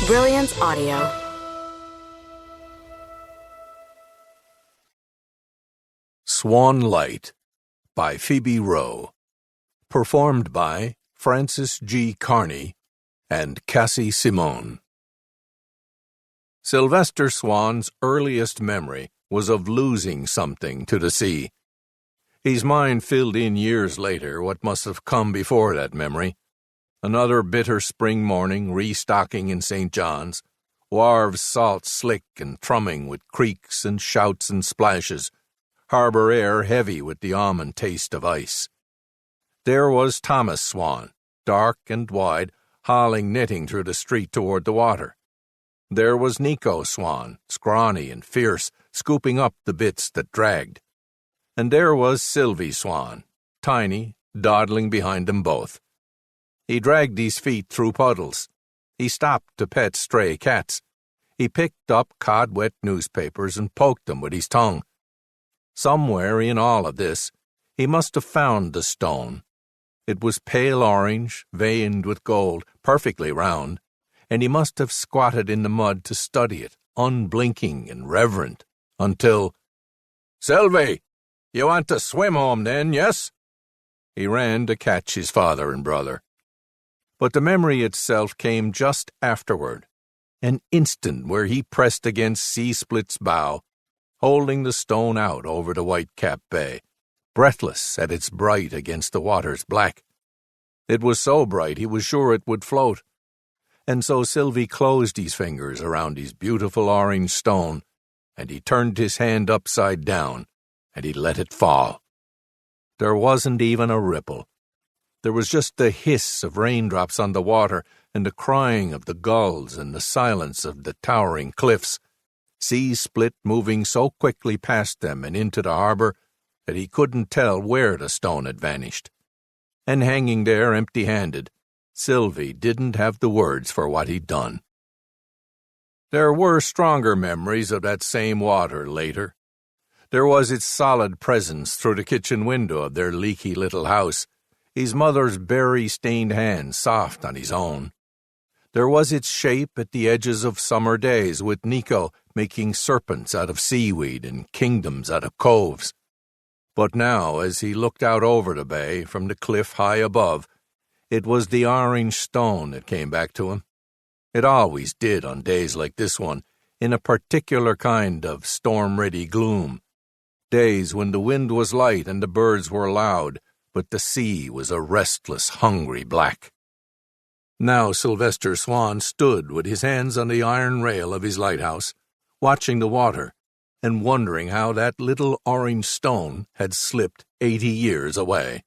Brilliance Audio. Swan Light by Phoebe Rowe. Performed by Francis G. Kearney and Cassie Simone. Silvestre Swan's earliest memory was of losing something to the sea. His mind filled in years later what must have come before that memory. Another bitter spring morning restocking in St. John's, wharves salt slick and thrumming with creaks and shouts and splashes, harbor air heavy with the almond taste of ice. There was Thomas Swan, dark and wide, hauling knitting through the street toward the water. There was Nico Swan, scrawny and fierce, scooping up the bits that dragged. And there was Sylvie Swan, tiny, dawdling behind them both. He dragged his feet through puddles. He stopped to pet stray cats. He picked up cod-wet newspapers and poked them with his tongue. Somewhere in all of this, he must have found the stone. It was pale orange, veined with gold, perfectly round, and he must have squatted in the mud to study it, unblinking and reverent, until, "Sylvie, you want to swim home then, yes?" He ran to catch his father and brother. But the memory itself came just afterward, an instant where he pressed against Sea Split's bow, holding the stone out over the white-capped bay, breathless at its bright against the water's black. It was so bright he was sure it would float. And so Sylvie closed his fingers around his beautiful orange stone, and he turned his hand upside down, and he let it fall. There wasn't even a ripple. There was just the hiss of raindrops on the water, and the crying of the gulls, and the silence of the towering cliffs. Sea Split moving so quickly past them and into the harbor that he couldn't tell where the stone had vanished. And hanging there empty-handed, Sylvie didn't have the words for what he'd done. There were stronger memories of that same water later. There was its solid presence through the kitchen window of their leaky little house, his mother's berry-stained hand soft on his own. There was its shape at the edges of summer days, with Nico making serpents out of seaweed and kingdoms out of coves. But now, as he looked out over the bay from the cliff high above, it was the orange stone that came back to him. It always did on days like this one, in a particular kind of storm-ready gloom. Days when the wind was light and the birds were loud, but the sea was a restless, hungry black. Now Silvestre Swan stood with his hands on the iron rail of his lighthouse, watching the water, and wondering how that little orange stone had slipped 80 years away.